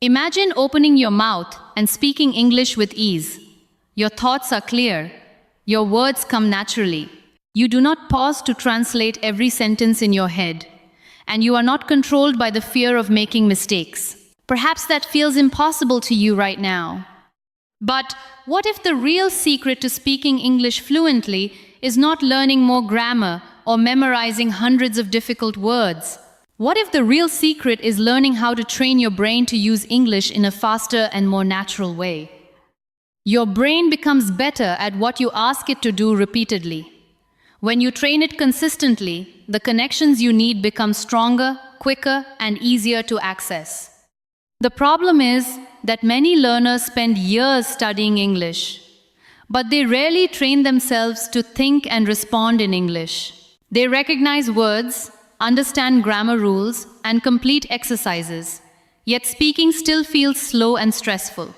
Imagine opening your mouth and speaking English with ease. Your thoughts are clear. Your words come naturally. You do not pause to translate every sentence in your head. And you are not controlled by the fear of making mistakes. Perhaps that feels impossible to you right now. But what if the real secret to speaking English fluently is not learning more grammar or memorizing hundreds of difficult words? What if the real secret is learning how to train your brain to use English in a faster and more natural way? Your brain becomes better at what you ask it to do repeatedly. When you train it consistently, the connections you need become stronger, quicker, and easier to access. The problem is that many learners spend years studying English, but they rarely train themselves to think and respond in English. They recognize words, understand grammar rules, and complete exercises, yet speaking still feels slow and stressful.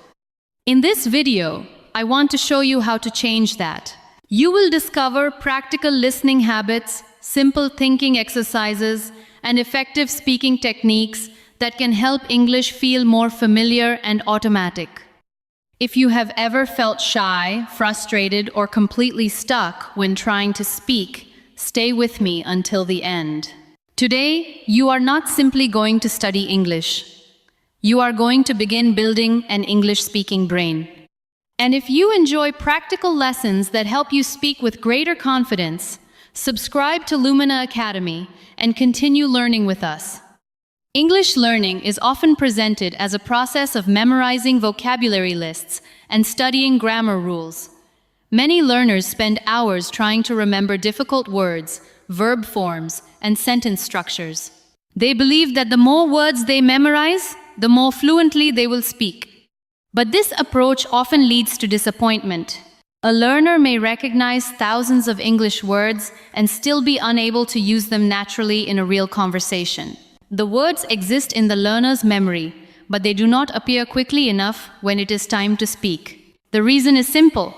In this video, I want to show you how to change that. You will discover practical listening habits, simple thinking exercises, and effective speaking techniques that can help English feel more familiar and automatic. If you have ever felt shy, frustrated, or completely stuck when trying to speak, stay with me until the end. Today, you are not simply going to study English. You are going to begin building an English-speaking brain. And if you enjoy practical lessons that help you speak with greater confidence, subscribe to Lumina Academy and continue learning with us. English learning is often presented as a process of memorizing vocabulary lists and studying grammar rules. Many learners spend hours trying to remember difficult words, verb forms, and sentence structures. They believe that the more words they memorize, the more fluently they will speak. But this approach often leads to disappointment. A learner may recognize thousands of English words and still be unable to use them naturally in a real conversation. The words exist in the learner's memory, but they do not appear quickly enough when it is time to speak. The reason is simple.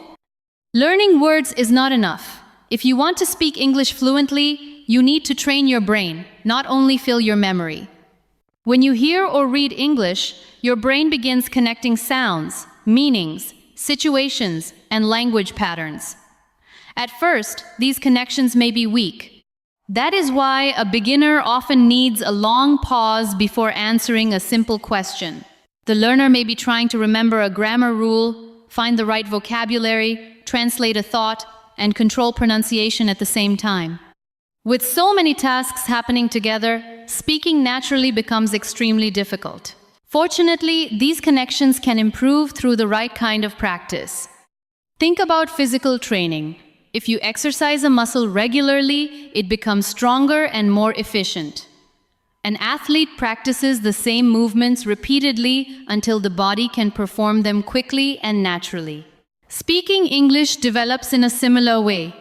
Learning words is not enough. If you want to speak English fluently, you need to train your brain, not only fill your memory. When you hear or read English, your brain begins connecting sounds, meanings, situations, and language patterns. At first, these connections may be weak. That is why a beginner often needs a long pause before answering a simple question. The learner may be trying to remember a grammar rule, find the right vocabulary, translate a thought, and control pronunciation at the same time. With so many tasks happening together, speaking naturally becomes extremely difficult. Fortunately, these connections can improve through the right kind of practice. Think about physical training. If you exercise a muscle regularly, it becomes stronger and more efficient. An athlete practices the same movements repeatedly until the body can perform them quickly and naturally. Speaking English develops in a similar way.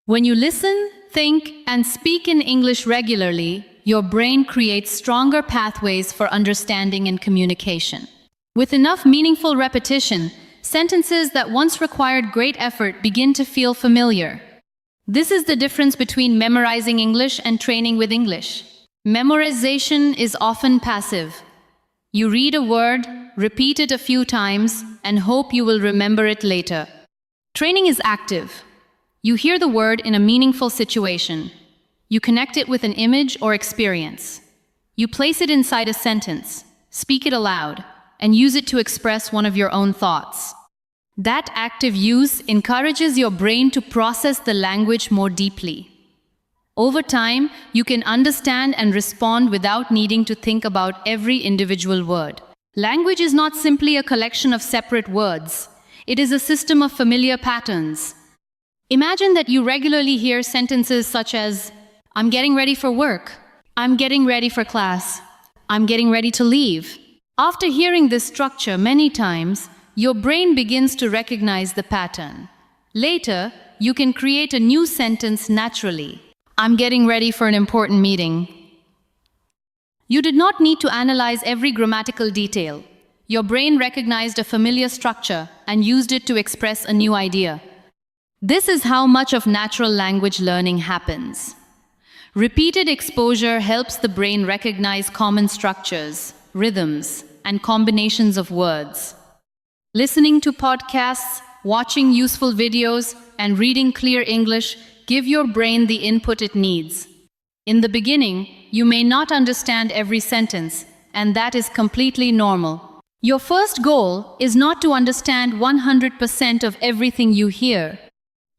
When you listen, think, and speak in English regularly, your brain creates stronger pathways for understanding and communication. With enough meaningful repetition, sentences that once required great effort begin to feel familiar. This is the difference between memorizing English and training with English. Memorization is often passive. You read a word, repeat it a few times, and hope you will remember it later. Training is active. You hear the word in a meaningful situation. You connect it with an image or experience. You place it inside a sentence, speak it aloud, and use it to express one of your own thoughts. That active use encourages your brain to process the language more deeply. Over time, you can understand and respond without needing to think about every individual word. Language is not simply a collection of separate words. It is a system of familiar patterns. Imagine that you regularly hear sentences such as, "I'm getting ready for work," "I'm getting ready for class," "I'm getting ready to leave." After hearing this structure many times, your brain begins to recognize the pattern. Later, you can create a new sentence naturally. "I'm getting ready for an important meeting." You did not need to analyze every grammatical detail. Your brain recognized a familiar structure and used it to express a new idea. This is how much of natural language learning happens. Repeated exposure helps the brain recognize common structures, rhythms, and combinations of words. Listening to podcasts, watching useful videos, and reading clear English give your brain the input it needs. In the beginning, you may not understand every sentence, and that is completely normal. Your first goal is not to understand 100% of everything you hear.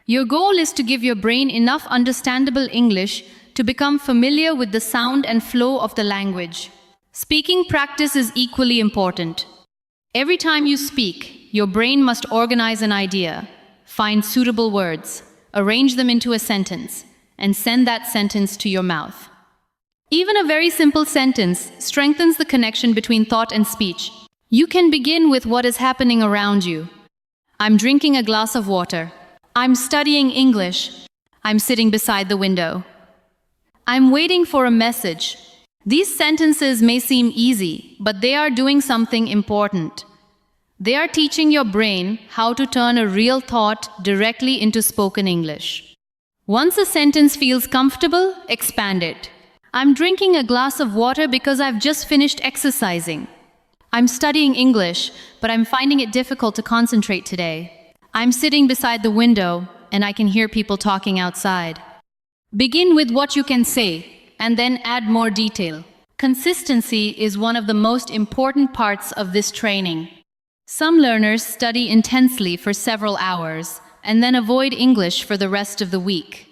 Your goal is to give your brain enough understandable English to become familiar with the sound and flow of the language. Speaking practice is equally important. Every time you speak, your brain must organize an idea, find suitable words, arrange them into a sentence, and send that sentence to your mouth. Even a very simple sentence strengthens the connection between thought and speech. You can begin with what is happening around you. I'm drinking a glass of water. I'm studying English. I'm sitting beside the window. I'm waiting for a message. These sentences may seem easy, but they are doing something important. They are teaching your brain how to turn a real thought directly into spoken English. Once a sentence feels comfortable, expand it. I'm drinking a glass of water because I've just finished exercising. I'm studying English, but I'm finding it difficult to concentrate today. I'm sitting beside the window, and I can hear people talking outside. Begin with what you can say, and then add more detail. Consistency is one of the most important parts of this training. Some learners study intensely for several hours, and then avoid English for the rest of the week.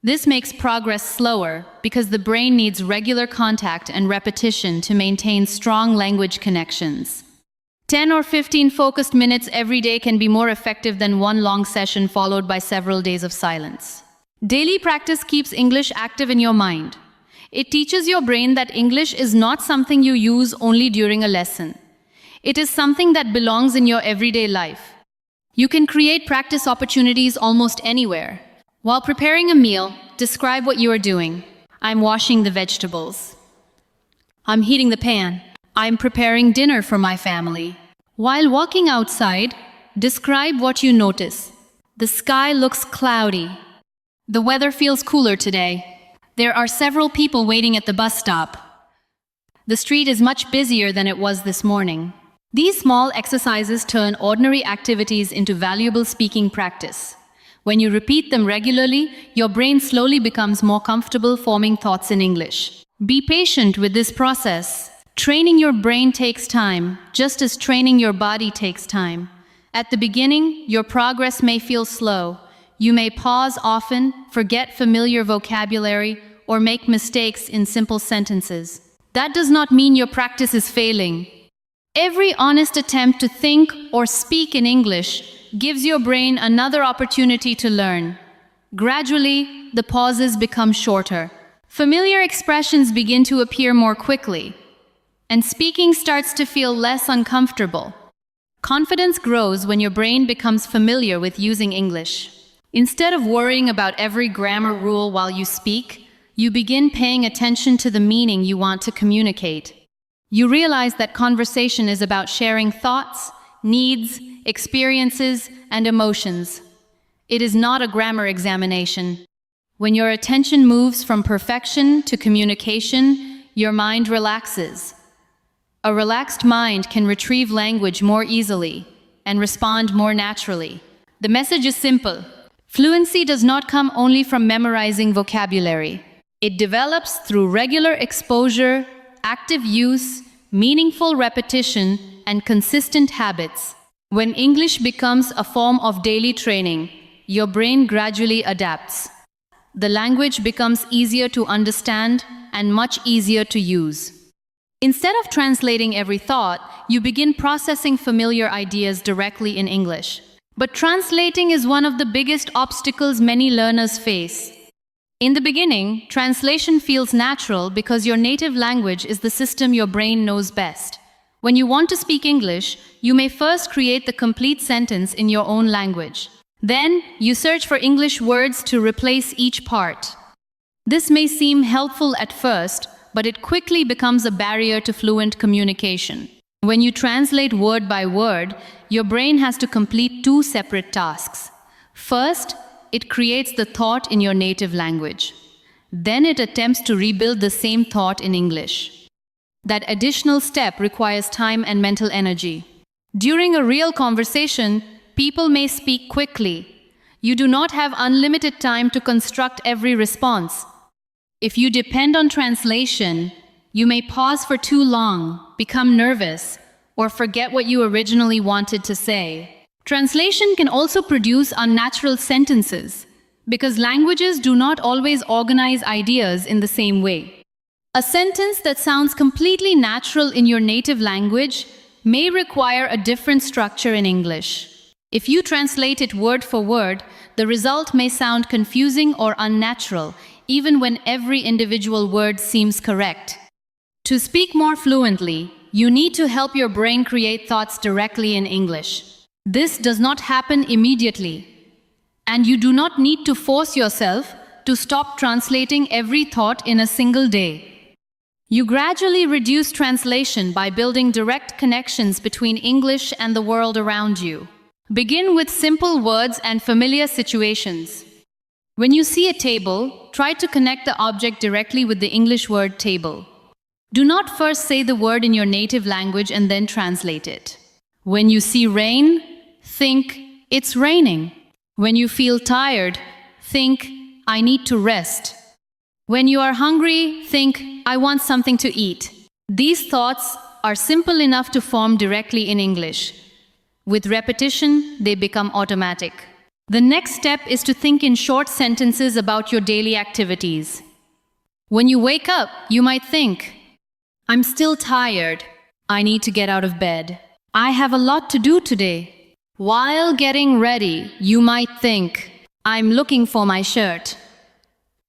This makes progress slower because the brain needs regular contact and repetition to maintain strong language connections. 10 or 15 focused minutes every day can be more effective than one long session followed by several days of silence. Daily practice keeps English active in your mind. It teaches your brain that English is not something you use only during a lesson. It is something that belongs in your everyday life. You can create practice opportunities almost anywhere. While preparing a meal, describe what you are doing. I'm washing the vegetables. I'm heating the pan. I'm preparing dinner for my family. While walking outside, describe what you notice. The sky looks cloudy. The weather feels cooler today. There are several people waiting at the bus stop. The street is much busier than it was this morning. These small exercises turn ordinary activities into valuable speaking practice. When you repeat them regularly, your brain slowly becomes more comfortable forming thoughts in English. Be patient with this process. Training your brain takes time, just as training your body takes time. At the beginning, your progress may feel slow. You may pause often, forget familiar vocabulary, or make mistakes in simple sentences. That does not mean your practice is failing. Every honest attempt to think or speak in English gives your brain another opportunity to learn. Gradually, the pauses become shorter. Familiar expressions begin to appear more quickly, and speaking starts to feel less uncomfortable. Confidence grows when your brain becomes familiar with using English. Instead of worrying about every grammar rule while you speak, you begin paying attention to the meaning you want to communicate. You realize that conversation is about sharing thoughts, needs, experiences, and emotions. It is not a grammar examination. When your attention moves from perfection to communication, your mind relaxes. A relaxed mind can retrieve language more easily and respond more naturally. The message is simple. Fluency does not come only from memorizing vocabulary. It develops through regular exposure, active use, meaningful repetition, and consistent habits. When English becomes a form of daily training, your brain gradually adapts. The language becomes easier to understand and much easier to use. Instead of translating every thought, you begin processing familiar ideas directly in English. But translating is one of the biggest obstacles many learners face. In the beginning, translation feels natural because your native language is the system your brain knows best. When you want to speak English, you may first create the complete sentence in your own language. Then, you search for English words to replace each part. This may seem helpful at first, but it quickly becomes a barrier to fluent communication. When you translate word by word, your brain has to complete two separate tasks. First, it creates the thought in your native language. Then it attempts to rebuild the same thought in English. That additional step requires time and mental energy. During a real conversation, people may speak quickly. You do not have unlimited time to construct every response. If you depend on translation, you may pause for too long, become nervous, or forget what you originally wanted to say. Translation can also produce unnatural sentences, because languages do not always organize ideas in the same way. A sentence that sounds completely natural in your native language may require a different structure in English. If you translate it word for word, the result may sound confusing or unnatural, even when every individual word seems correct. To speak more fluently, you need to help your brain create thoughts directly in English. This does not happen immediately, and you do not need to force yourself to stop translating every thought in a single day. You gradually reduce translation by building direct connections between English and the world around you. Begin with simple words and familiar situations. When you see a table, try to connect the object directly with the English word table. Do not first say the word in your native language and then translate it. When you see rain, think, it's raining. When you feel tired, think, I need to rest. When you are hungry, think, I want something to eat. These thoughts are simple enough to form directly in English. With repetition, they become automatic. The next step is to think in short sentences about your daily activities. When you wake up, you might think, I'm still tired. I need to get out of bed. I have a lot to do today. While getting ready, you might think, I'm looking for my shirt.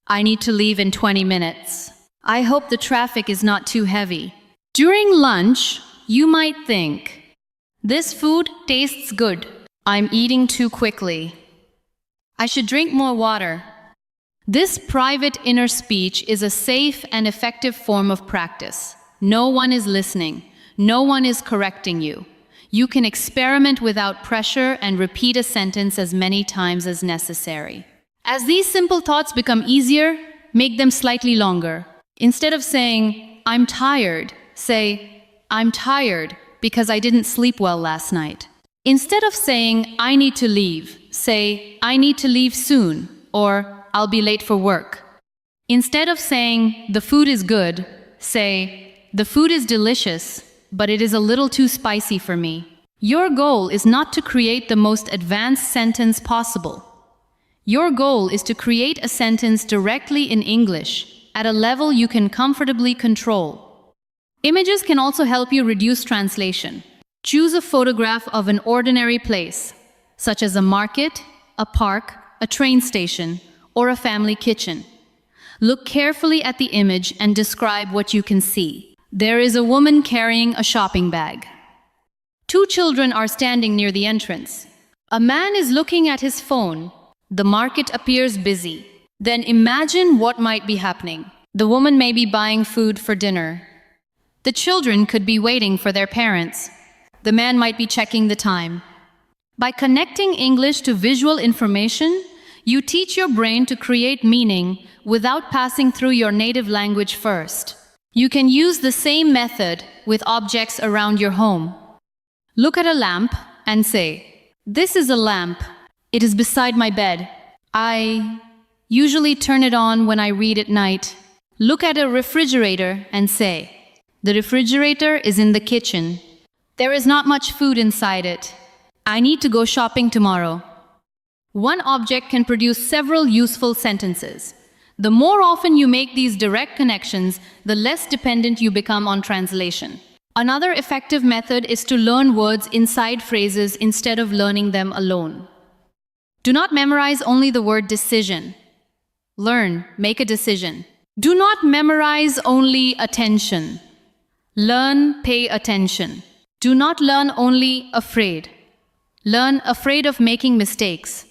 I need to leave in 20 minutes. I hope the traffic is not too heavy. During lunch, you might think, this food tastes good. I'm eating too quickly. I should drink more water. This private inner speech is a safe and effective form of practice. No one is listening. No one is correcting you. You can experiment without pressure and repeat a sentence as many times as necessary. As these simple thoughts become easier, make them slightly longer. Instead of saying, I'm tired, say, I'm tired because I didn't sleep well last night. Instead of saying, I need to leave, say, I need to leave soon, or I'll be late for work. Instead of saying, the food is good, say, the food is delicious, but it is a little too spicy for me. Your goal is not to create the most advanced sentence possible. Your goal is to create a sentence directly in English, at a level you can comfortably control. Images can also help you reduce translation. Choose a photograph of an ordinary place, such as a market, a park, a train station, or a family kitchen. Look carefully at the image and describe what you can see. There is a woman carrying a shopping bag. 2 children are standing near the entrance. A man is looking at his phone. The market appears busy. Then imagine what might be happening. The woman may be buying food for dinner. The children could be waiting for their parents. The man might be checking the time. By connecting English to visual information, you teach your brain to create meaning without passing through your native language first. You can use the same method with objects around your home. Look at a lamp and say, this is a lamp. It is beside my bed. I usually turn it on when I read at night. Look at a refrigerator and say, the refrigerator is in the kitchen. There is not much food inside it. I need to go shopping tomorrow. One object can produce several useful sentences. The more often you make these direct connections, the less dependent you become on translation. Another effective method is to learn words inside phrases instead of learning them alone. Do not memorize only the word decision. Learn, make a decision. Do not memorize only attention. Learn, pay attention. Do not learn only afraid. Learn afraid of making mistakes.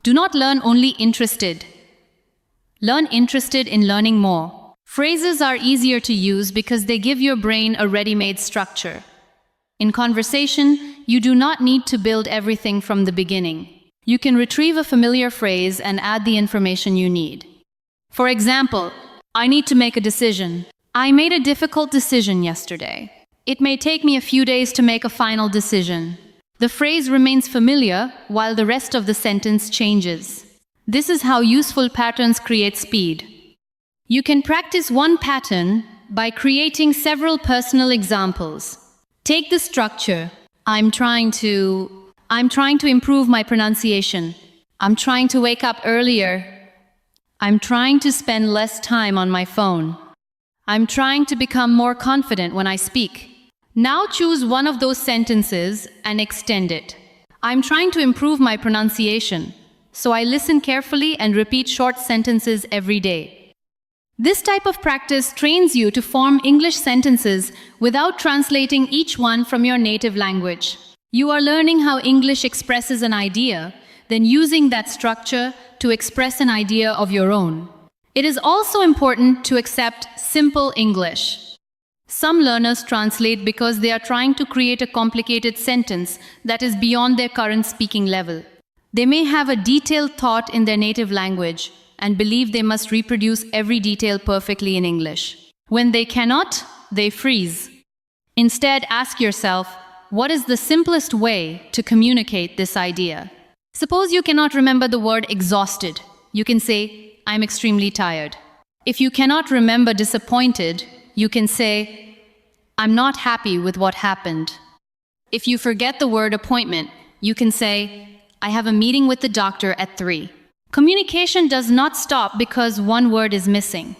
Do not learn only interested. Learn interested in learning more. Phrases are easier to use because they give your brain a ready-made structure. In conversation, you do not need to build everything from the beginning. You can retrieve a familiar phrase and add the information you need. For example, I need to make a decision. I made a difficult decision yesterday. It may take me a few days to make a final decision. The phrase remains familiar while the rest of the sentence changes. This is how useful patterns create speed. You can practice one pattern by creating several personal examples. Take the structure. I'm trying to improve my pronunciation. I'm trying to wake up earlier. I'm trying to spend less time on my phone. I'm trying to become more confident when I speak. Now choose one of those sentences and extend it. I'm trying to improve my pronunciation, so I listen carefully and repeat short sentences every day. This type of practice trains you to form English sentences without translating each one from your native language. You are learning how English expresses an idea, then using that structure to express an idea of your own. It is also important to accept simple English. Some learners translate because they are trying to create a complicated sentence that is beyond their current speaking level. They may have a detailed thought in their native language and believe they must reproduce every detail perfectly in English. When they cannot, they freeze. Instead, ask yourself, what is the simplest way to communicate this idea? Suppose you cannot remember the word exhausted. You can say, I'm extremely tired. If you cannot remember disappointed, you can say, I'm not happy with what happened. If you forget the word appointment, you can say, I have a meeting with the doctor at 3. Communication does not stop because one word is missing.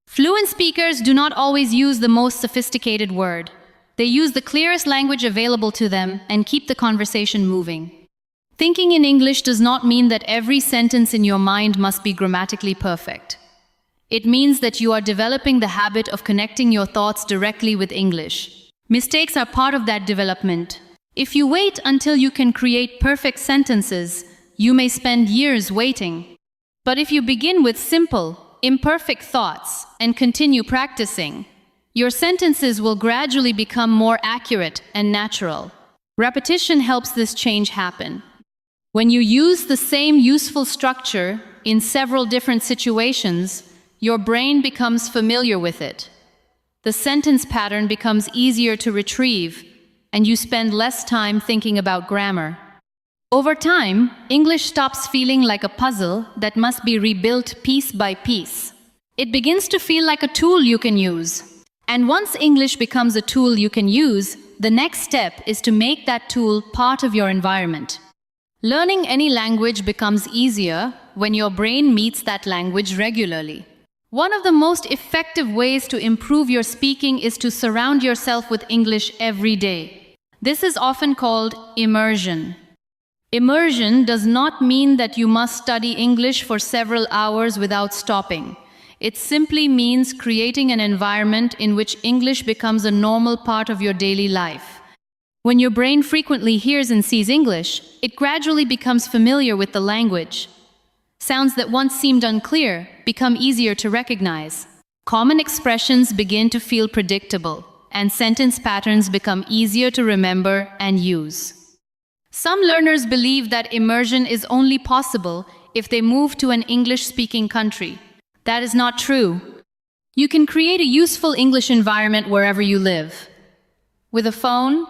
Fluent speakers do not always use the most sophisticated word. They use the clearest language available to them and keep the conversation moving. Thinking in English does not mean that every sentence in your mind must be grammatically perfect. It means that you are developing the habit of connecting your thoughts directly with English. Mistakes are part of that development. If you wait until you can create perfect sentences, you may spend years waiting. But if you begin with simple, imperfect thoughts and continue practicing, your sentences will gradually become more accurate and natural. Repetition helps this change happen. When you use the same useful structure in several different situations, your brain becomes familiar with it. The sentence pattern becomes easier to retrieve, and you spend less time thinking about grammar. Over time, English stops feeling like a puzzle that must be rebuilt piece by piece. It begins to feel like a tool you can use. And once English becomes a tool you can use, the next step is to make that tool part of your environment. Learning any language becomes easier when your brain meets that language regularly. One of the most effective ways to improve your speaking is to surround yourself with English every day. This is often called immersion. Immersion does not mean that you must study English for several hours without stopping. It simply means creating an environment in which English becomes a normal part of your daily life. When your brain frequently hears and sees English, it gradually becomes familiar with the language. Sounds that once seemed unclear become easier to recognize. Common expressions begin to feel predictable, and sentence patterns become easier to remember and use. Some learners believe that immersion is only possible if they move to an English-speaking country. That is not true. You can create a useful English environment wherever you live. With a phone,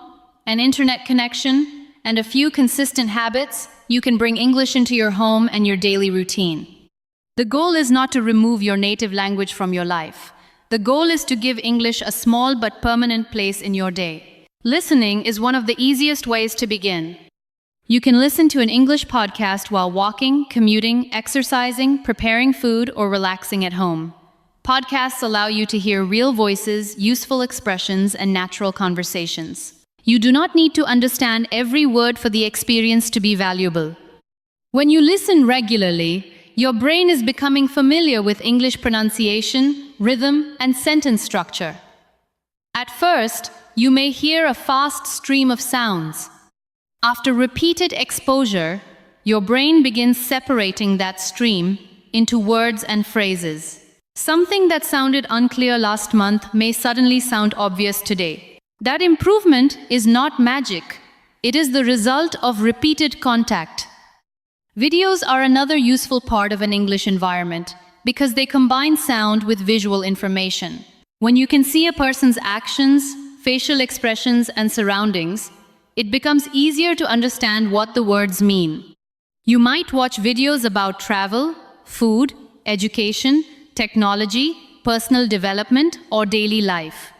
an internet connection, and a few consistent habits, you can bring English into your home and your daily routine. The goal is not to remove your native language from your life. The goal is to give English a small but permanent place in your day. Listening is one of the easiest ways to begin. You can listen to an English podcast while walking, commuting, exercising, preparing food, or relaxing at home. Podcasts allow you to hear real voices, useful expressions, and natural conversations. You do not need to understand every word for the experience to be valuable. When you listen regularly, your brain is becoming familiar with English pronunciation, rhythm, and sentence structure. At first, you may hear a fast stream of sounds. After repeated exposure, your brain begins separating that stream into words and phrases. Something that sounded unclear last month may suddenly sound obvious today. That improvement is not magic. It is the result of repeated contact. Videos are another useful part of an English environment because they combine sound with visual information. When you can see a person's actions, facial expressions, and surroundings, it becomes easier to understand what the words mean. You might watch videos about travel, food, education, technology, personal development, or daily life.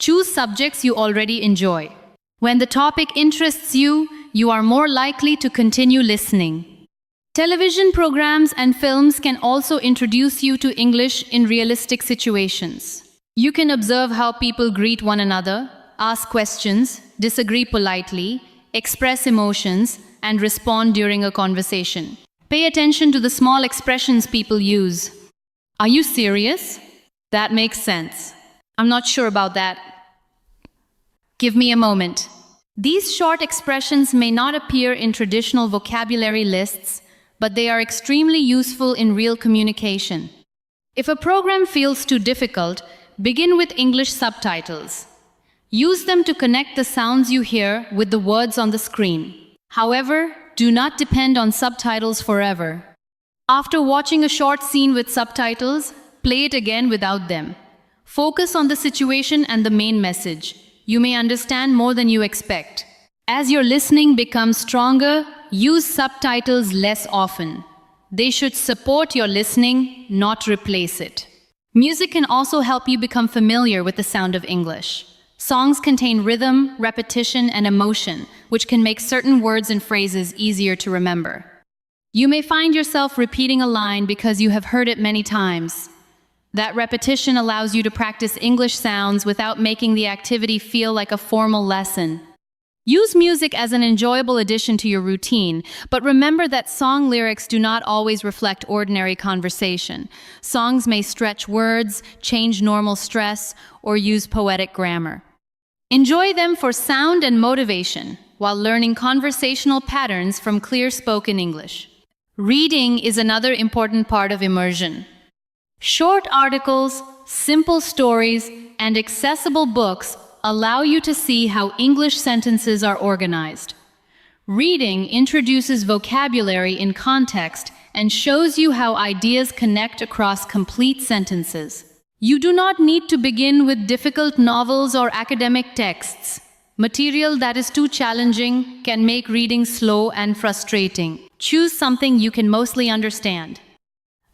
Choose subjects you already enjoy. When the topic interests you, you are more likely to continue listening. Television programs and films can also introduce you to English in realistic situations. You can observe how people greet one another, ask questions, disagree politely, express emotions, and respond during a conversation. Pay attention to the small expressions people use. Are you serious? That makes sense. I'm not sure about that. Give me a moment. These short expressions may not appear in traditional vocabulary lists, but they are extremely useful in real communication. If a program feels too difficult, begin with English subtitles. Use them to connect the sounds you hear with the words on the screen. However, do not depend on subtitles forever. After watching a short scene with subtitles, play it again without them. Focus on the situation and the main message. You may understand more than you expect. As your listening becomes stronger, use subtitles less often. They should support your listening, not replace it. Music can also help you become familiar with the sound of English. Songs contain rhythm, repetition, and emotion, which can make certain words and phrases easier to remember. You may find yourself repeating a line because you have heard it many times. That repetition allows you to practice English sounds without making the activity feel like a formal lesson. Use music as an enjoyable addition to your routine, but remember that song lyrics do not always reflect ordinary conversation. Songs may stretch words, change normal stress, or use poetic grammar. Enjoy them for sound and motivation, while learning conversational patterns from clear spoken English. Reading is another important part of immersion. Short articles, simple stories, and accessible books allow you to see how English sentences are organized. Reading introduces vocabulary in context and shows you how ideas connect across complete sentences. You do not need to begin with difficult novels or academic texts. Material that is too challenging can make reading slow and frustrating. Choose something you can mostly understand.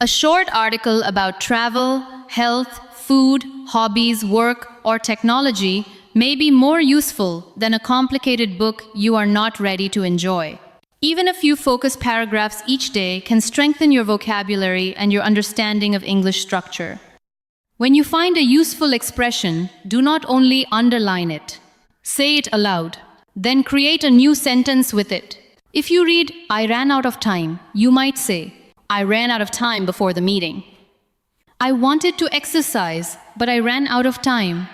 A short article about travel, health, food, hobbies, work, or technology may be more useful than a complicated book you are not ready to enjoy. Even a few focused paragraphs each day can strengthen your vocabulary and your understanding of English structure. When you find a useful expression, do not only underline it. Say it aloud. Then create a new sentence with it. If you read, "I ran out of time," you might say, "I ran out of time before the meeting." "I wanted to exercise, but I ran out of time."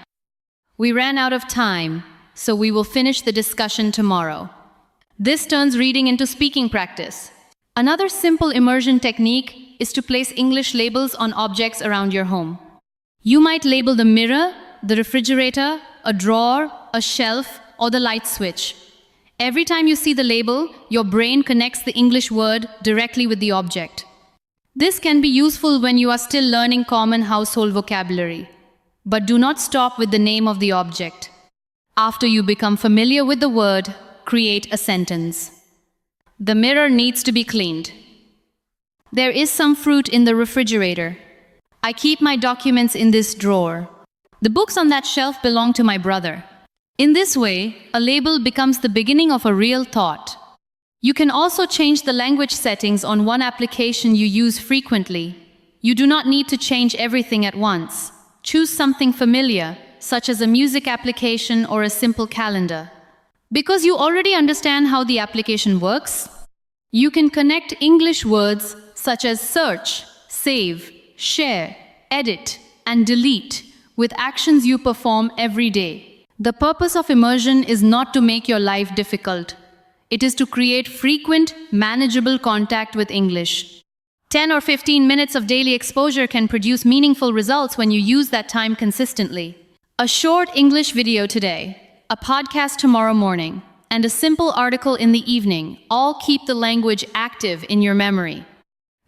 "We ran out of time, so we will finish the discussion tomorrow." This turns reading into speaking practice. Another simple immersion technique is to place English labels on objects around your home. You might label the mirror, the refrigerator, a drawer, a shelf, or the light switch. Every time you see the label, your brain connects the English word directly with the object. This can be useful when you are still learning common household vocabulary. But do not stop with the name of the object. After you become familiar with the word, create a sentence. The mirror needs to be cleaned. There is some fruit in the refrigerator. I keep my documents in this drawer. The books on that shelf belong to my brother. In this way, a label becomes the beginning of a real thought. You can also change the language settings on one application you use frequently. You do not need to change everything at once. Choose something familiar, such as a music application or a simple calendar. Because you already understand how the application works, you can connect English words such as search, save, share, edit, and delete with actions you perform every day. The purpose of immersion is not to make your life difficult. It is to create frequent, manageable contact with English. 10 or 15 minutes of daily exposure can produce meaningful results when you use that time consistently. A short English video today, a podcast tomorrow morning, and a simple article in the evening all keep the language active in your memory.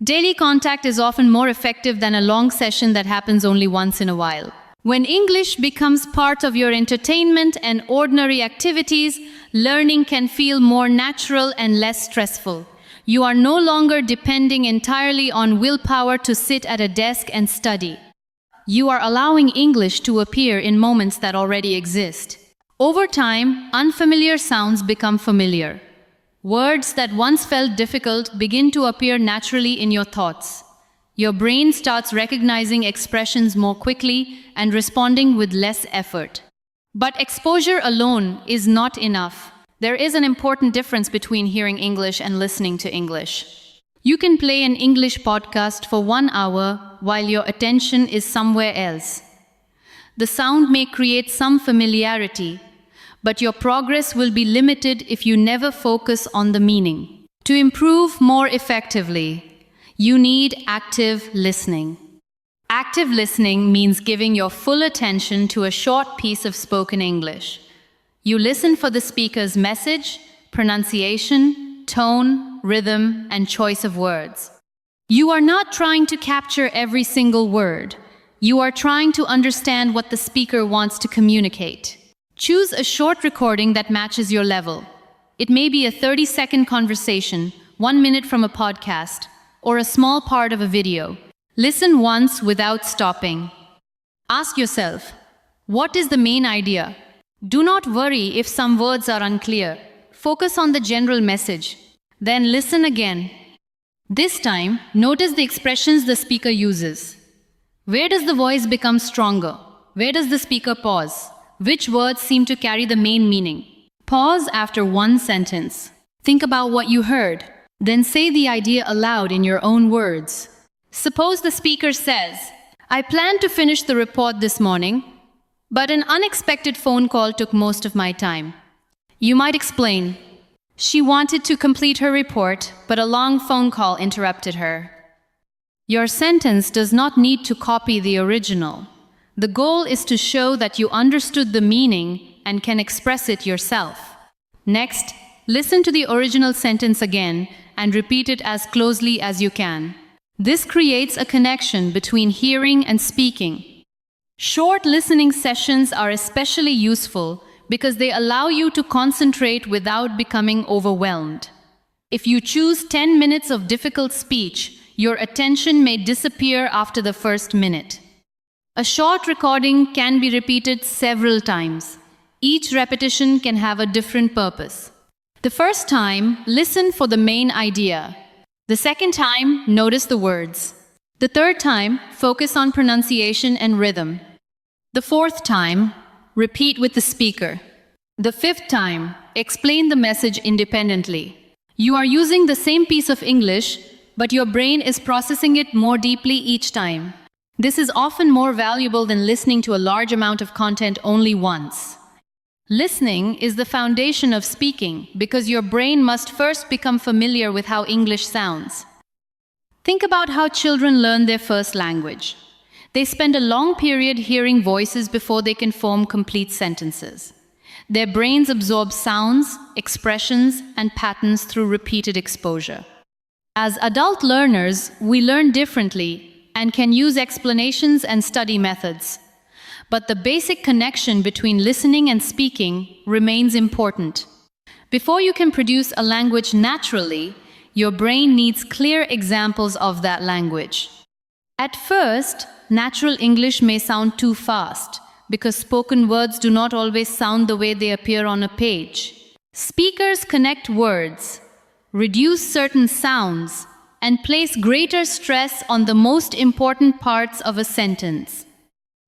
Daily contact is often more effective than a long session that happens only once in a while. When English becomes part of your entertainment and ordinary activities, learning can feel more natural and less stressful. You are no longer depending entirely on willpower to sit at a desk and study. You are allowing English to appear in moments that already exist. Over time, unfamiliar sounds become familiar. Words that once felt difficult begin to appear naturally in your thoughts. Your brain starts recognizing expressions more quickly and responding with less effort. But exposure alone is not enough. There is an important difference between hearing English and listening to English. You can play an English podcast for 1 hour while your attention is somewhere else. The sound may create some familiarity, but your progress will be limited if you never focus on the meaning. To improve more effectively, you need active listening. Active listening means giving your full attention to a short piece of spoken English. You listen for the speaker's message, pronunciation, tone, rhythm, and choice of words. You are not trying to capture every single word. You are trying to understand what the speaker wants to communicate. Choose a short recording that matches your level. It may be a 30-second conversation, 1 minute from a podcast, or a small part of a video. Listen once without stopping. Ask yourself, what is the main idea? Do not worry if some words are unclear. Focus on the general message. Then listen again. This time, notice the expressions the speaker uses. Where does the voice become stronger? Where does the speaker pause? Which words seem to carry the main meaning? Pause after one sentence. Think about what you heard. Then say the idea aloud in your own words. Suppose the speaker says, I planned to finish the report this morning, but an unexpected phone call took most of my time. You might explain, she wanted to complete her report, but a long phone call interrupted her. Your sentence does not need to copy the original. The goal is to show that you understood the meaning and can express it yourself. Next, listen to the original sentence again and repeat it as closely as you can. This creates a connection between hearing and speaking. Short listening sessions are especially useful because they allow you to concentrate without becoming overwhelmed. If you choose 10 minutes of difficult speech, your attention may disappear after the first minute. A short recording can be repeated several times. Each repetition can have a different purpose. The first time, listen for the main idea. The second time, notice the words. The third time, focus on pronunciation and rhythm. The fourth time, repeat with the speaker. The fifth time, explain the message independently. You are using the same piece of English, but your brain is processing it more deeply each time. This is often more valuable than listening to a large amount of content only once. Listening is the foundation of speaking because your brain must first become familiar with how English sounds. Think about how children learn their first language. They spend a long period hearing voices before they can form complete sentences. Their brains absorb sounds, expressions, and patterns through repeated exposure. As adult learners, we learn differently and can use explanations and study methods. But the basic connection between listening and speaking remains important. Before you can produce a language naturally, your brain needs clear examples of that language. At first, natural English may sound too fast because spoken words do not always sound the way they appear on a page. Speakers connect words, reduce certain sounds, and place greater stress on the most important parts of a sentence.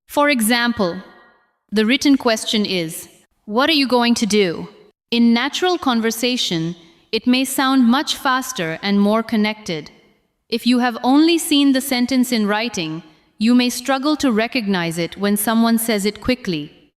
For example, the written question is, what are you going to do? In natural conversation, it may sound much faster and more connected. If you have only seen the sentence in writing, you may struggle to recognize it when someone says it quickly.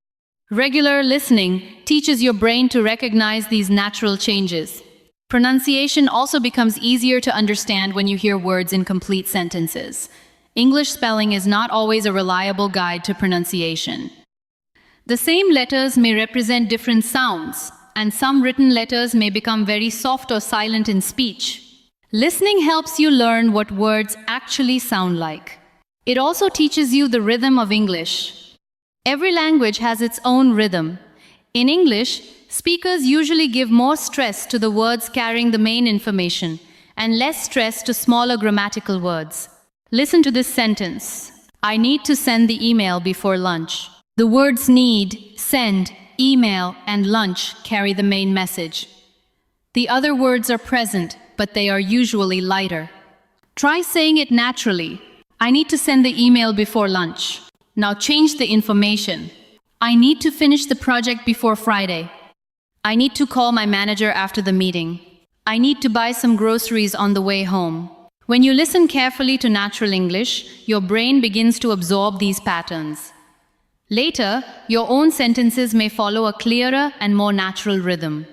Regular listening teaches your brain to recognize these natural changes. Pronunciation also becomes easier to understand when you hear words in complete sentences. English spelling is not always a reliable guide to pronunciation. The same letters may represent different sounds, and some written letters may become very soft or silent in speech. Listening helps you learn what words actually sound like. It also teaches you the rhythm of English. Every language has its own rhythm. In English, speakers usually give more stress to the words carrying the main information and less stress to smaller grammatical words. Listen to this sentence. I need to send the email before lunch. The words need, send, email, and lunch carry the main message. The other words are present, but they are usually lighter. Try saying it naturally. I need to send the email before lunch. Now change the information. I need to finish the project before Friday. I need to call my manager after the meeting. I need to buy some groceries on the way home. When you listen carefully to natural English, your brain begins to absorb these patterns. Later, your own sentences may follow a clearer and more natural rhythm.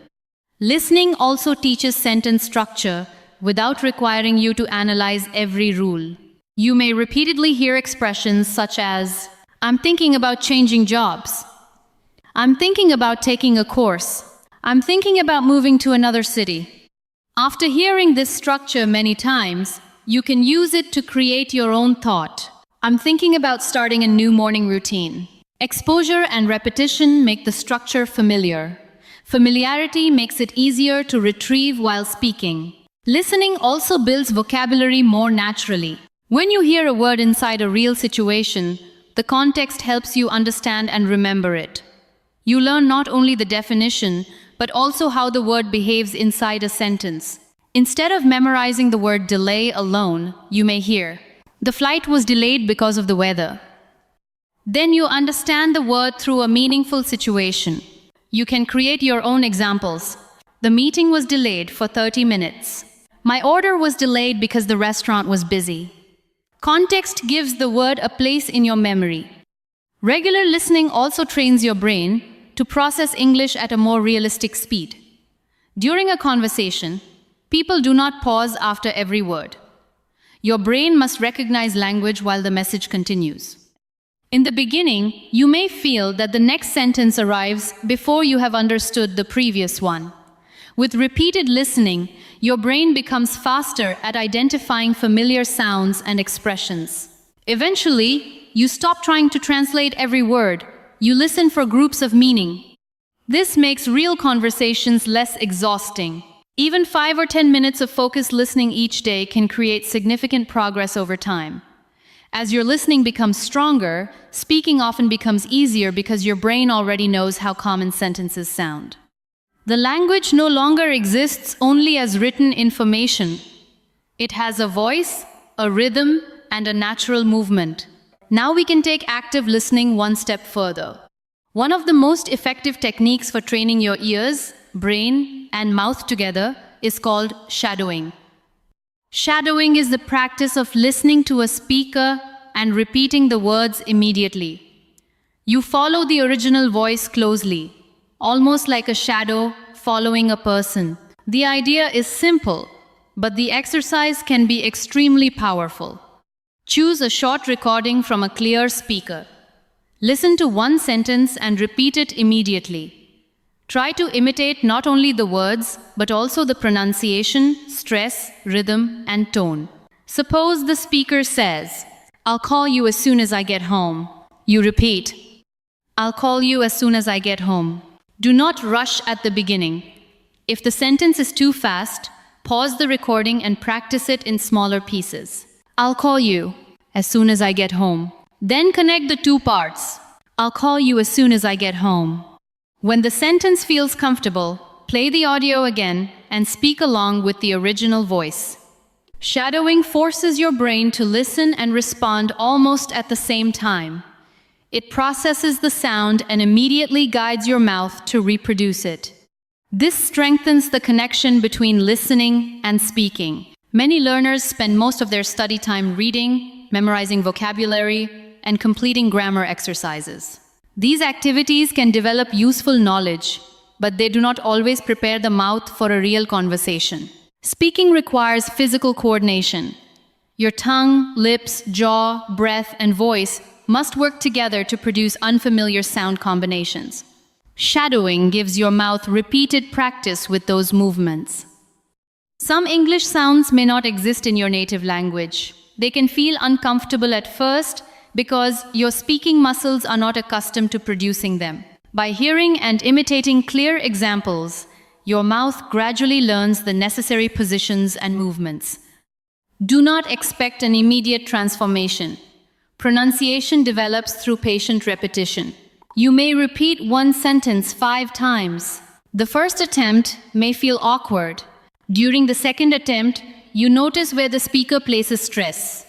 Listening also teaches sentence structure without requiring you to analyze every rule. You may repeatedly hear expressions such as, I'm thinking about changing jobs. I'm thinking about taking a course. I'm thinking about moving to another city. After hearing this structure many times, you can use it to create your own thought. I'm thinking about starting a new morning routine. Exposure and repetition make the structure familiar. Familiarity makes it easier to retrieve while speaking. Listening also builds vocabulary more naturally. When you hear a word inside a real situation, the context helps you understand and remember it. You learn not only the definition, but also how the word behaves inside a sentence. Instead of memorizing the word delay alone, you may hear, the flight was delayed because of the weather. Then you understand the word through a meaningful situation. You can create your own examples. The meeting was delayed for 30 minutes. My order was delayed because the restaurant was busy. Context gives the word a place in your memory. Regular listening also trains your brain to process English at a more realistic speed. During a conversation, people do not pause after every word. Your brain must recognize language while the message continues. In the beginning, you may feel that the next sentence arrives before you have understood the previous one. With repeated listening, your brain becomes faster at identifying familiar sounds and expressions. Eventually, you stop trying to translate every word. You listen for groups of meaning. This makes real conversations less exhausting. Even 5 or 10 minutes of focused listening each day can create significant progress over time. As your listening becomes stronger, speaking often becomes easier because your brain already knows how common sentences sound. The language no longer exists only as written information. It has a voice, a rhythm, and a natural movement. Now we can take active listening one step further. One of the most effective techniques for training your ears, brain, and mouth together is called shadowing. Shadowing is the practice of listening to a speaker and repeating the words immediately. You follow the original voice closely, almost like a shadow following a person. The idea is simple, but the exercise can be extremely powerful. Choose a short recording from a clear speaker. Listen to one sentence and repeat it immediately. Try to imitate not only the words, but also the pronunciation, stress, rhythm, and tone. Suppose the speaker says, I'll call you as soon as I get home. You repeat, I'll call you as soon as I get home. Do not rush at the beginning. If the sentence is too fast, pause the recording and practice it in smaller pieces. I'll call you as soon as I get home. Then connect the two parts. I'll call you as soon as I get home. When the sentence feels comfortable, play the audio again and speak along with the original voice. Shadowing forces your brain to listen and respond almost at the same time. It processes the sound and immediately guides your mouth to reproduce it. This strengthens the connection between listening and speaking. Many learners spend most of their study time reading, memorizing vocabulary, and completing grammar exercises. These activities can develop useful knowledge, but they do not always prepare the mouth for a real conversation. Speaking requires physical coordination. Your tongue, lips, jaw, breath, and voice must work together to produce unfamiliar sound combinations. Shadowing gives your mouth repeated practice with those movements. Some English sounds may not exist in your native language. They can feel uncomfortable at first, because your speaking muscles are not accustomed to producing them. By hearing and imitating clear examples, your mouth gradually learns the necessary positions and movements. Do not expect an immediate transformation. Pronunciation develops through patient repetition. You may repeat one sentence 5 times. The first attempt may feel awkward. During the second attempt, you notice where the speaker places stress.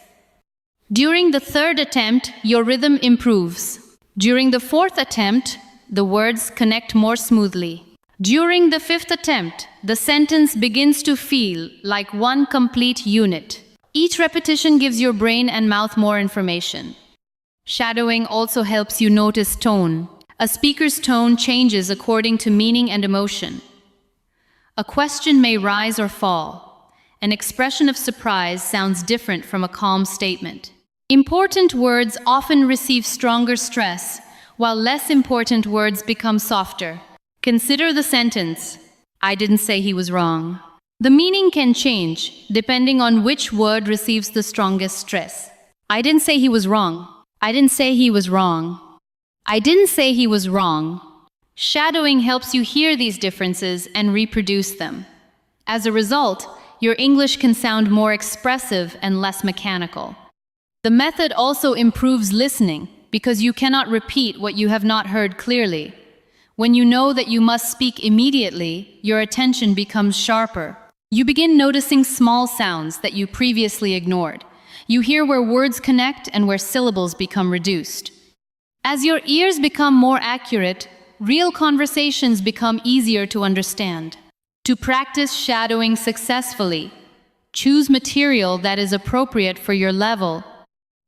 During the third attempt, your rhythm improves. During the fourth attempt, the words connect more smoothly. During the fifth attempt, the sentence begins to feel like one complete unit. Each repetition gives your brain and mouth more information. Shadowing also helps you notice tone. A speaker's tone changes according to meaning and emotion. A question may rise or fall. An expression of surprise sounds different from a calm statement. Important words often receive stronger stress, while less important words become softer. Consider the sentence, "I didn't say he was wrong." The meaning can change depending on which word receives the strongest stress. I didn't say he was wrong. I didn't say he was wrong. I didn't say he was wrong. Shadowing helps you hear these differences and reproduce them. As a result, your English can sound more expressive and less mechanical. The method also improves listening because you cannot repeat what you have not heard clearly. When you know that you must speak immediately, your attention becomes sharper. You begin noticing small sounds that you previously ignored. You hear where words connect and where syllables become reduced. As your ears become more accurate, real conversations become easier to understand. To practice shadowing successfully, choose material that is appropriate for your level.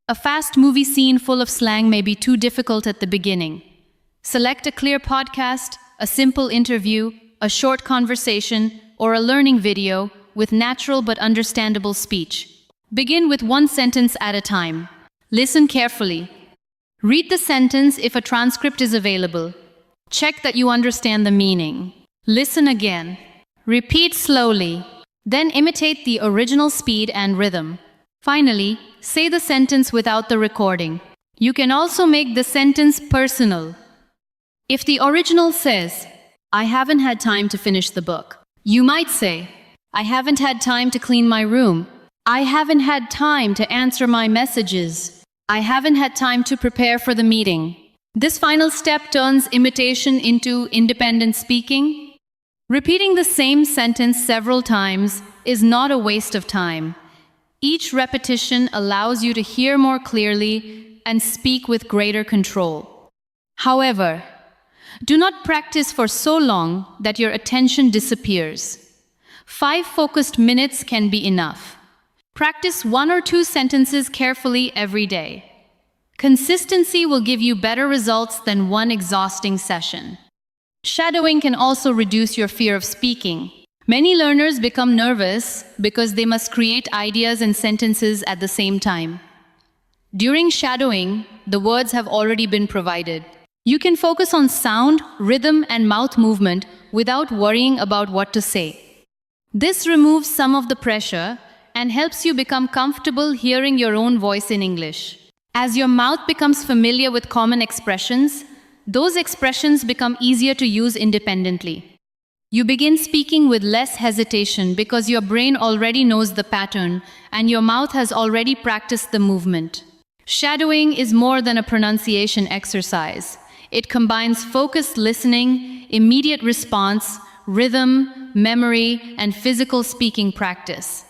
A fast movie scene full of slang may be too difficult at the beginning. Select a clear podcast, a simple interview, a short conversation, or a learning video with natural but understandable speech. Begin with one sentence at a time. Listen carefully. Read the sentence if a transcript is available. Check that you understand the meaning. Listen again. Repeat slowly. Then imitate the original speed and rhythm. Finally, say the sentence without the recording. You can also make the sentence personal. If the original says, "I haven't had time to finish the book," you might say, "I haven't had time to clean my room. I haven't had time to answer my messages. I haven't had time to prepare for the meeting." This final step turns imitation into independent speaking. Repeating the same sentence several times is not a waste of time. Each repetition allows you to hear more clearly and speak with greater control. However, do not practice for so long that your attention disappears. 5 focused minutes can be enough. Practice 1 or 2 sentences carefully every day. Consistency will give you better results than one exhausting session. Shadowing can also reduce your fear of speaking. Many learners become nervous because they must create ideas and sentences at the same time. During shadowing, the words have already been provided. You can focus on sound, rhythm, and mouth movement without worrying about what to say. This removes some of the pressure and helps you become comfortable hearing your own voice in English. As your mouth becomes familiar with common expressions, those expressions become easier to use independently. You begin speaking with less hesitation because your brain already knows the pattern and your mouth has already practiced the movement. Shadowing is more than a pronunciation exercise. It combines focused listening, immediate response, rhythm, memory, and physical speaking practice.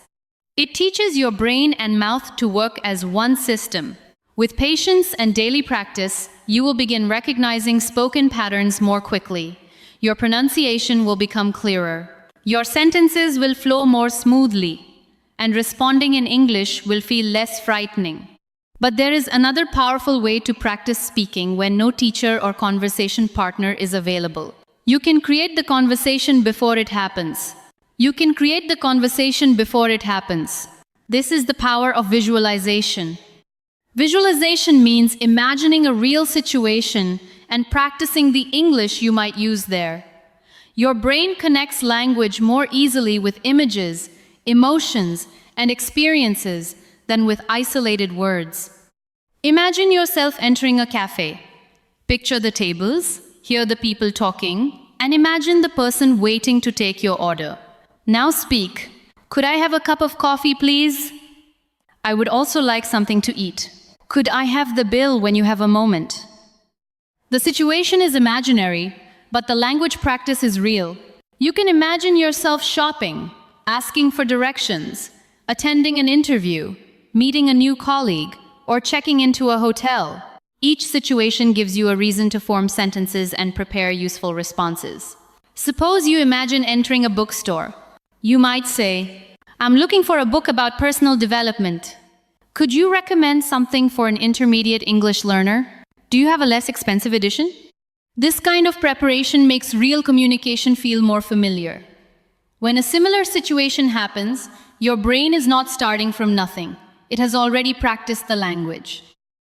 It teaches your brain and mouth to work as one system. With patience and daily practice, you will begin recognizing spoken patterns more quickly. Your pronunciation will become clearer. Your sentences will flow more smoothly, and responding in English will feel less frightening. But there is another powerful way to practice speaking when no teacher or conversation partner is available. You can create the conversation before it happens. This is the power of visualization. Visualization means imagining a real situation and practicing the English you might use there. Your brain connects language more easily with images, emotions, and experiences than with isolated words. Imagine yourself entering a cafe. Picture the tables, hear the people talking, and imagine the person waiting to take your order. Now speak. Could I have a cup of coffee, please? I would also like something to eat. Could I have the bill when you have a moment? The situation is imaginary, but the language practice is real. You can imagine yourself shopping, asking for directions, attending an interview, meeting a new colleague, or checking into a hotel. Each situation gives you a reason to form sentences and prepare useful responses. Suppose you imagine entering a bookstore. You might say, I'm looking for a book about personal development. Could you recommend something for an intermediate English learner? Do you have a less expensive edition? This kind of preparation makes real communication feel more familiar. When a similar situation happens, your brain is not starting from nothing. It has already practiced the language.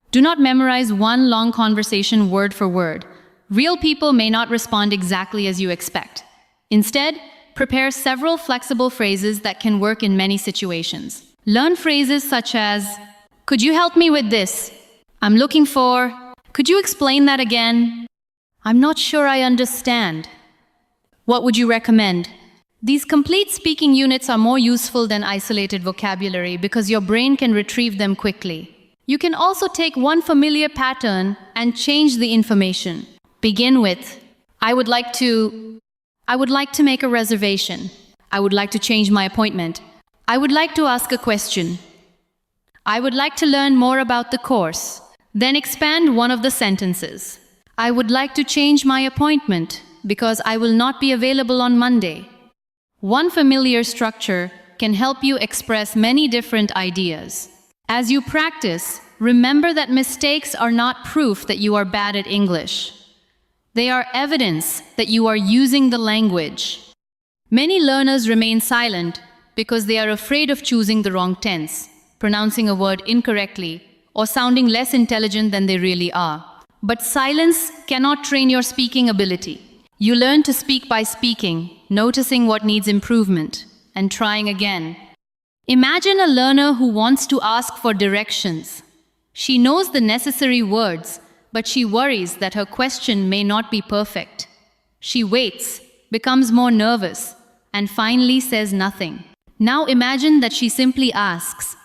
Do not memorize one long conversation word for word. Real people may not respond exactly as you expect. Instead, prepare several flexible phrases that can work in many situations. Learn phrases such as, could you help me with this? I'm looking for, could you explain that again? I'm not sure I understand. What would you recommend? These complete speaking units are more useful than isolated vocabulary because your brain can retrieve them quickly. You can also take one familiar pattern and change the information. Begin with, I would like to make a reservation. I would like to change my appointment. I would like to ask a question. I would like to learn more about the course. Then expand one of the sentences. I would like to change my appointment because I will not be available on Monday. One familiar structure can help you express many different ideas. As you practice, remember that mistakes are not proof that you are bad at English. They are evidence that you are using the language. Many learners remain silent because they are afraid of choosing the wrong tense, pronouncing a word incorrectly, or sounding less intelligent than they really are. But silence cannot train your speaking ability. You learn to speak by speaking, noticing what needs improvement, and trying again. Imagine a learner who wants to ask for directions. She knows the necessary words, but she worries that her question may not be perfect. She waits, becomes more nervous, and finally says nothing. Now imagine that she simply asks,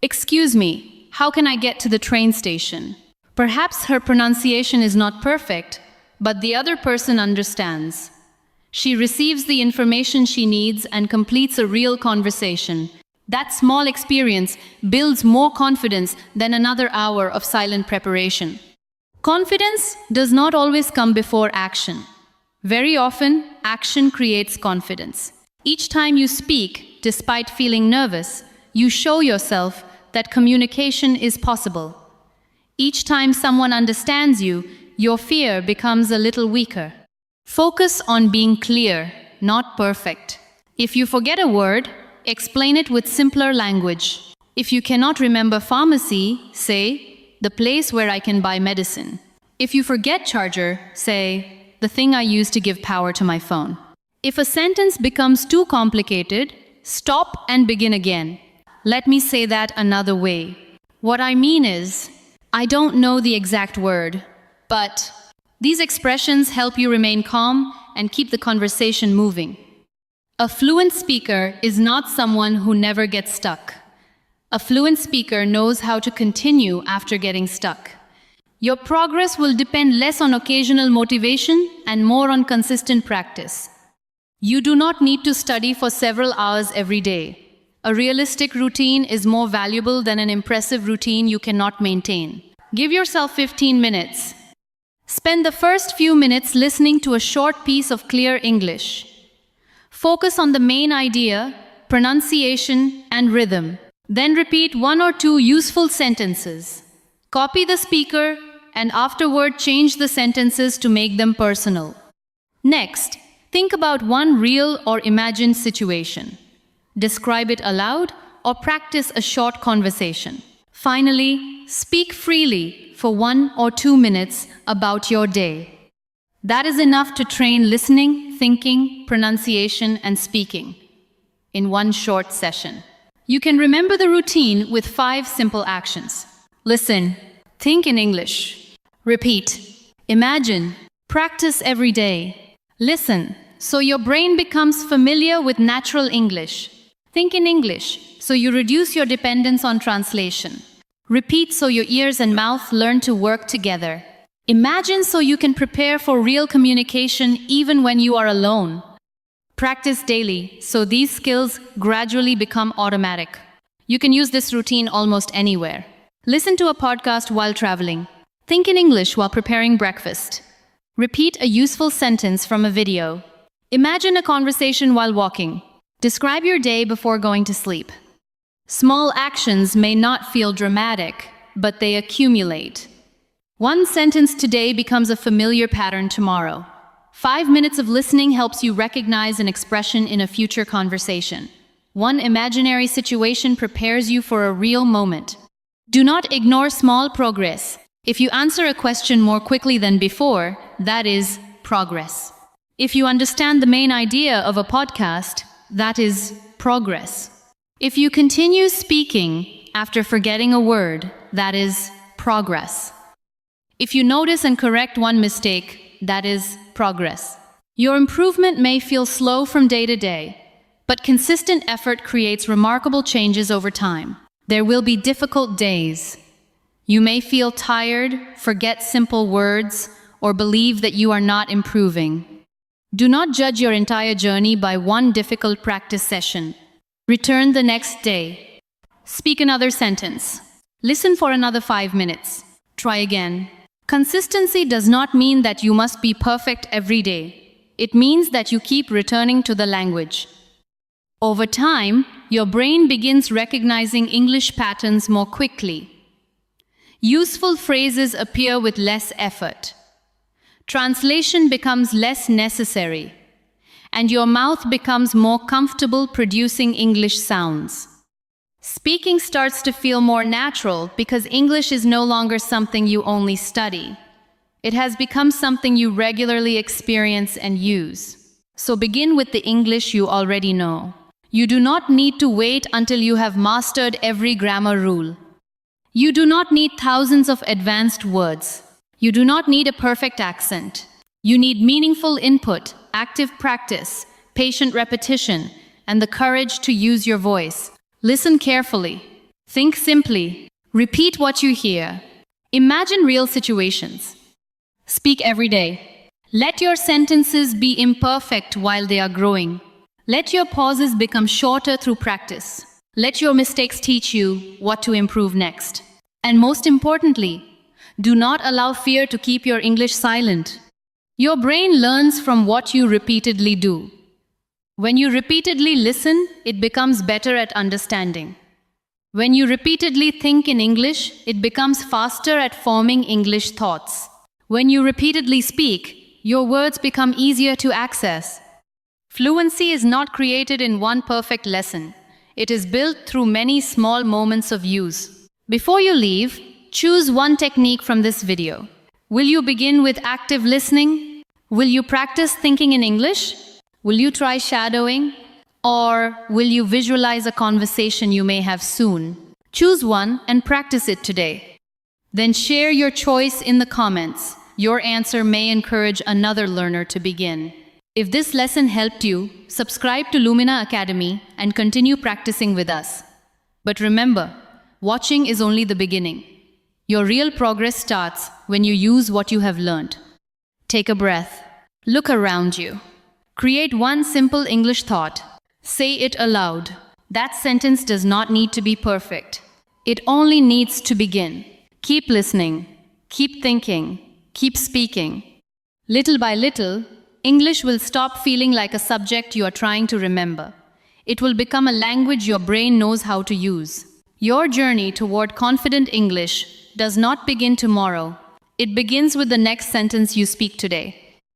"Excuse me, how can I get to the train station?" Perhaps her pronunciation is not perfect, but the other person understands. She receives the information she needs and completes a real conversation. That small experience builds more confidence than another hour of silent preparation. Confidence does not always come before action. Very often, action creates confidence. Each time you speak, despite feeling nervous, you show yourself that communication is possible. Each time someone understands you, your fear becomes a little weaker. Focus on being clear, not perfect. If you forget a word, explain it with simpler language. If you cannot remember pharmacy, say, the place where I can buy medicine. If you forget charger, say, the thing I use to give power to my phone. If a sentence becomes too complicated, stop and begin again. Let me say that another way. What I mean is, I don't know the exact word, but these expressions help you remain calm and keep the conversation moving. A fluent speaker is not someone who never gets stuck. A fluent speaker knows how to continue after getting stuck. Your progress will depend less on occasional motivation and more on consistent practice. You do not need to study for several hours every day. A realistic routine is more valuable than an impressive routine you cannot maintain. Give yourself 15 minutes. Spend the first few minutes listening to a short piece of clear English. Focus on the main idea, pronunciation, and rhythm. Then repeat one or two useful sentences. Copy the speaker and afterward change the sentences to make them personal. Next, think about one real or imagined situation. Describe it aloud or practice a short conversation. Finally, speak freely for 1 or 2 minutes about your day. That is enough to train listening, thinking, pronunciation, and speaking in one short session. You can remember the routine with 5 simple actions. Listen, Think in English. Repeat. Imagine. Practice every day. Listen, so your brain becomes familiar with natural English. Think in English, so you reduce your dependence on translation. Repeat so your ears and mouth learn to work together. Imagine so you can prepare for real communication even when you are alone. Practice daily so these skills gradually become automatic. You can use this routine almost anywhere. Listen to a podcast while traveling. Think in English while preparing breakfast. Repeat a useful sentence from a video. Imagine a conversation while walking. Describe your day before going to sleep. Small actions may not feel dramatic, but they accumulate. One sentence today becomes a familiar pattern tomorrow. 5 minutes of listening helps you recognize an expression in a future conversation. One imaginary situation prepares you for a real moment. Do not ignore small progress. If you answer a question more quickly than before, that is progress. If you understand the main idea of a podcast, that is progress. If you continue speaking after forgetting a word, that is progress. If you notice and correct one mistake, that is progress. Your improvement may feel slow from day to day, but consistent effort creates remarkable changes over time. There will be difficult days. You may feel tired, forget simple words, or believe that you are not improving. Do not judge your entire journey by one difficult practice session. Return the next day. Speak another sentence. Listen for another 5 minutes. Try again. Consistency does not mean that you must be perfect every day. It means that you keep returning to the language. Over time, your brain begins recognizing English patterns more quickly. Useful phrases appear with less effort. Translation becomes less necessary, and your mouth becomes more comfortable producing English sounds. Speaking starts to feel more natural because English is no longer something you only study. It has become something you regularly experience and use. So begin with the English you already know. You do not need to wait until you have mastered every grammar rule. You do not need thousands of advanced words. You do not need a perfect accent. You need meaningful input, active practice, patient repetition, and the courage to use your voice. Listen carefully. Think simply. Repeat what you hear. Imagine real situations. Speak every day. Let your sentences be imperfect while they are growing. Let your pauses become shorter through practice. Let your mistakes teach you what to improve next. And most importantly, do not allow fear to keep your English silent. Your brain learns from what you repeatedly do. When you repeatedly listen, it becomes better at understanding. When you repeatedly think in English, it becomes faster at forming English thoughts. When you repeatedly speak, your words become easier to access. Fluency is not created in one perfect lesson. It is built through many small moments of use. Before you leave, choose one technique from this video. Will you begin with active listening? Will you practice thinking in English? Will you try shadowing? Or will you visualize a conversation you may have soon? Choose one and practice it today. Then share your choice in the comments. Your answer may encourage another learner to begin. If this lesson helped you, subscribe to Lumina Academy and continue practicing with us. But remember, watching is only the beginning. Your real progress starts when you use what you have learned. Take a breath. Look around you. Create one simple English thought. Say it aloud. That sentence does not need to be perfect. It only needs to begin. Keep listening. Keep thinking. Keep speaking. Little by little, English will stop feeling like a subject you are trying to remember. It will become a language your brain knows how to use. Your journey toward confident English does not begin tomorrow. It begins with the next sentence you speak today.